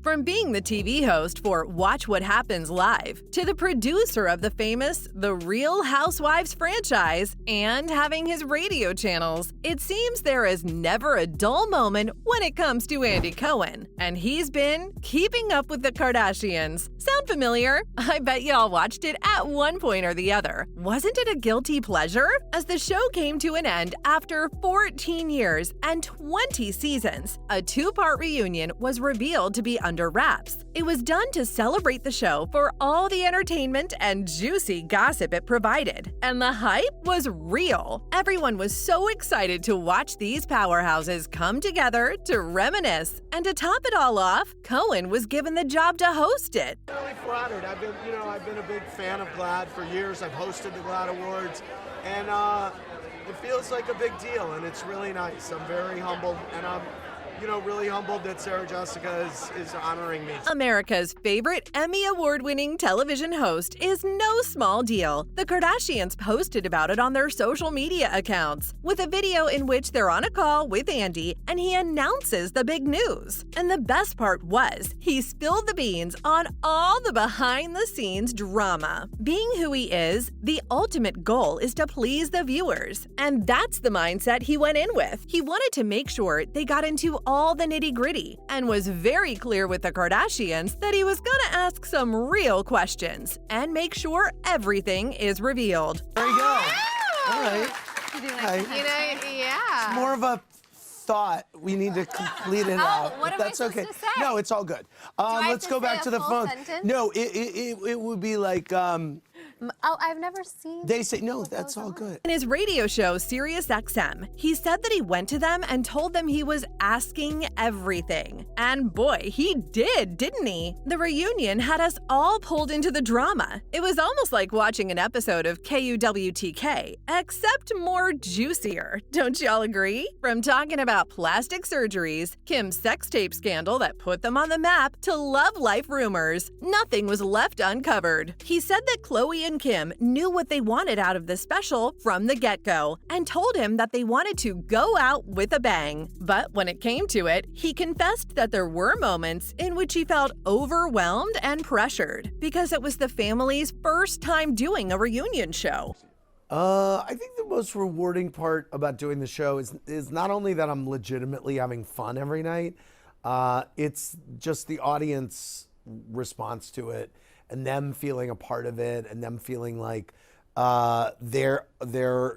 From being the TV host for Watch What Happens Live, to the producer of the famous The Real Housewives franchise, and having his radio channels, it seems there is never a dull moment when it comes to Andy Cohen. And he's been keeping up with the Kardashians. Sound familiar? I bet y'all watched it at one point or the other. Wasn't it a guilty pleasure? As the show came to an end after 14 years and 20 seasons, a two-part reunion was revealed to be under wraps. It was done to celebrate the show for all the entertainment and juicy gossip it provided. And the hype was real. Everyone was so excited to watch these powerhouses come together to reminisce. And to top it all off, Cohen was given the job to host it. I'm really flattered. I've been a big fan of GLAAD for years. I've hosted the GLAAD Awards, and it feels like a big deal, and it's really nice. I'm very humbled, and I'm really humbled that Sarah Jessica is honoring me. America's favorite Emmy Award-winning television host is no small deal. The Kardashians posted about it on their social media accounts, with a video in which they're on a call with Andy and he announces the big news. And the best part was, he spilled the beans on all the behind-the-scenes drama. Being who he is, the ultimate goal is to please the viewers. And that's the mindset he went in with. He wanted to make sure they got into all the nitty-gritty, and was very clear with the Kardashians that he was gonna ask some real questions and make sure everything is revealed. There you go. Wow. All right. Yeah. It's more of a thought. We need to complete it out. What am That's I supposed okay. to say? No, it's all good. I Let's have go to back say to a the full phone. sentence? No, it would be like I've never seen. they say no. That's all good. In his radio show SiriusXM, he said that he went to them and told them he was asking everything. And boy, he did, didn't he? The reunion had us all pulled into the drama. It was almost like watching an episode of KUWTK, except more juicier. Don't y'all agree? From talking about plastic surgeries, Kim's sex tape scandal that put them on the map, to love life rumors, nothing was left uncovered. He said that Khloe and Kim knew what they wanted out of this special from the get-go, and told him that they wanted to go out with a bang. But when it came to it, he confessed that there were moments in which he felt overwhelmed and pressured, because it was the family's first time doing a reunion show. I think the most rewarding part about doing the show is not only that I'm legitimately having fun every night, it's just the audience response to it, and them feeling a part of it, and them feeling like they're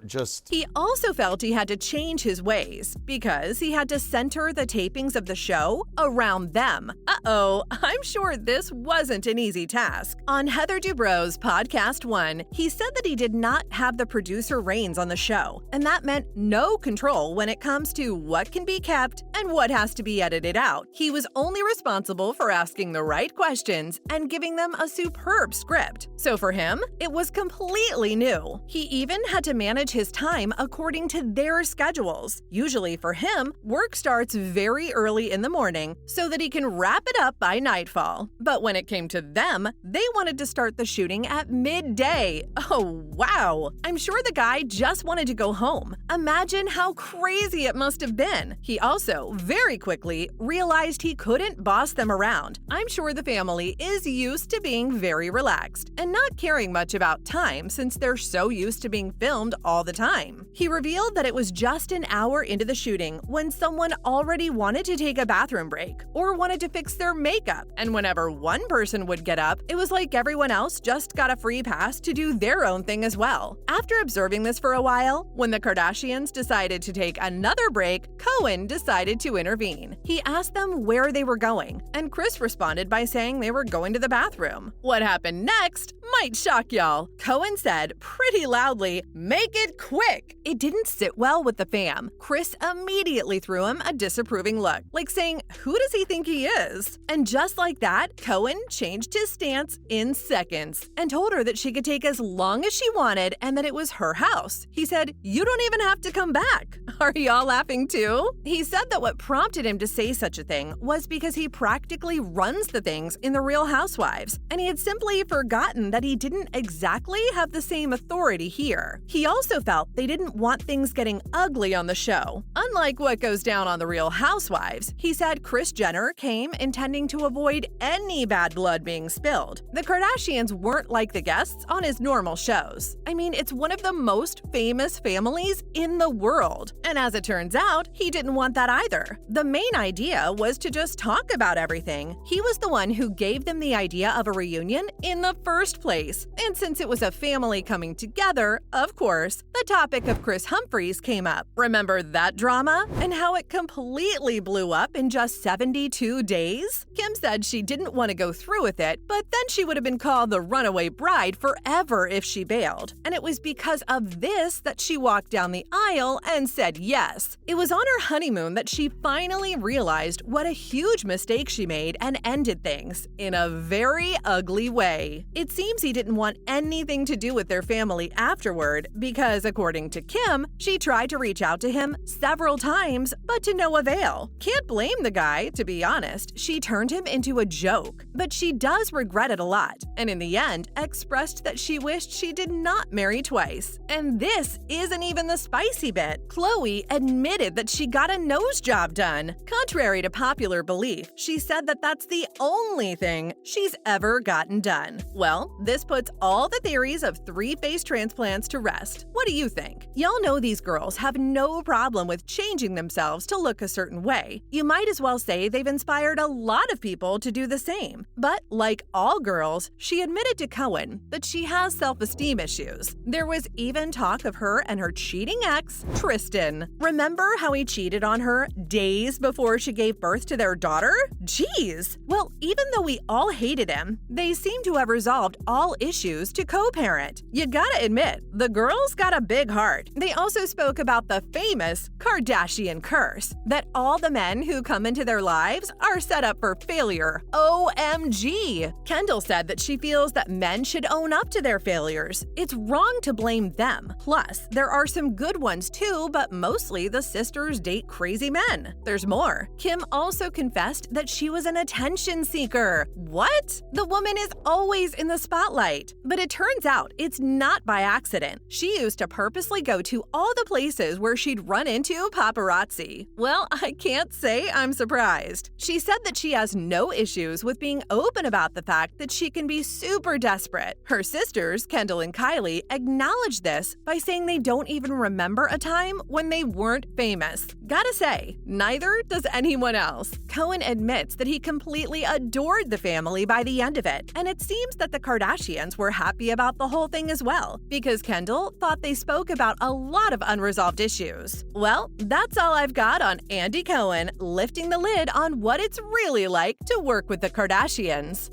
just... He also felt he had to change his ways, because he had to center the tapings of the show around them. Uh-oh, I'm sure this wasn't an easy task. On Heather Dubrow's Podcast One, he said that he did not have the producer reins on the show, and that meant no control when it comes to what can be kept and what has to be edited out. He was only responsible for asking the right questions and giving them a superb script. So for him, it was completely new. He even had to manage his time according to their schedules. Usually for him, work starts very early in the morning so that he can wrap it up by nightfall. But when it came to them, they wanted to start the shooting at midday. Oh, wow. I'm sure the guy just wanted to go home. Imagine how crazy it must have been. He also very quickly realized he couldn't boss them around. I'm sure the family is used to being very relaxed and not caring much about time, since they're so used to being filmed all the time. He revealed that it was just an hour into the shooting when someone already wanted to take a bathroom break or wanted to fix their makeup, and whenever one person would get up, it was like everyone else just got a free pass to do their own thing as well. After observing this for a while, when the Kardashians decided to take another break, Cohen decided to intervene. He asked them where they were going, and Kris responded by saying they were going to the bathroom. What happened next might shock y'all. Cohen said pretty loudly, "Make it quick!" It didn't sit well with the fam. Kris immediately threw him a disapproving look, like saying, who does he think he is? And just like that, Cohen changed his stance in seconds and told her that she could take as long as she wanted and that it was her house. He said, "You don't even have to come back." Are y'all laughing too? He said that what prompted him to say such a thing was because he practically runs the things in The Real Housewives, and he had simply forgotten that he didn't exactly have the same authority here. He also felt they didn't want things getting ugly on the show. Unlike what goes down on The Real Housewives, he said Kris Jenner came intending to avoid any bad blood being spilled. The Kardashians weren't like the guests on his normal shows. I mean, it's one of the most famous families in the world. And as it turns out, he didn't want that either. The main idea was to just talk about everything. He was the one who gave them the idea of a reunion in the first place. And since it was a family coming together, of course, the topic of Kris Humphries came up. Remember that drama? And how it completely blew up in just 72 days? Kim said she didn't want to go through with it, but then she would have been called the runaway bride forever if she bailed. And it was because of this that she walked down the aisle and said yes. It was on her honeymoon that she finally realized what a huge mistake she made and ended things in a very ugly way. It seems he didn't want anything to do with their family afterward because, according to Kim, she tried to reach out to him several times, but to no avail. Can't blame the guy, to be honest. She turned him into a joke. But she does regret it a lot, and in the end, expressed that she wished she did not marry twice. And this isn't even the spicy bit. Khloe admitted that she got a nose job done. Contrary to popular belief, she said that that's the only thing she's ever gotten done. Well, this puts all the theories of 3 face transplants to rest. What do you think? Y'all know these girls have no problem with changing themselves to look a certain way. You might as well say they've inspired a lot of people to do the same. But like all girls, she admitted to Cohen that she has self-esteem issues. There was even talk of her and her cheating ex, Tristan. Remember how he cheated on her days before she gave birth to their daughter? Jeez! Well, even though we all hated him, they seem to have resolved all issues to co-parent. You gotta admit, the girls got a big heart. They also spoke about the famous Kardashian curse, that all the men who come into their lives are set up for failure. OMG! Kendall said that she feels that men should own up to their failures. It's wrong to blame them. Plus, there are some good ones too, but mostly the sisters date crazy men. There's more. Kim also confessed that she was an attention seeker. What? The woman is always in the spotlight. But it turns out it's not by accident. She used to purposely go to all the places where she'd run into paparazzi. Well, I can't say I'm surprised. She said that she has no issues with being open about the fact that she can be super desperate. Her sisters, Kendall and Kylie, acknowledged this by saying they don't even remember a time when they weren't famous. Gotta say, neither does anyone else. Cohen admits that he completely adored the family by the end of it, and it seems that the Kardashians were happy about the whole thing as well, because Kendall thought they spoke about a lot of unresolved issues. Well, that's all I've got on Andy Cohen lifting the lid on what it's really like to work with the Kardashians.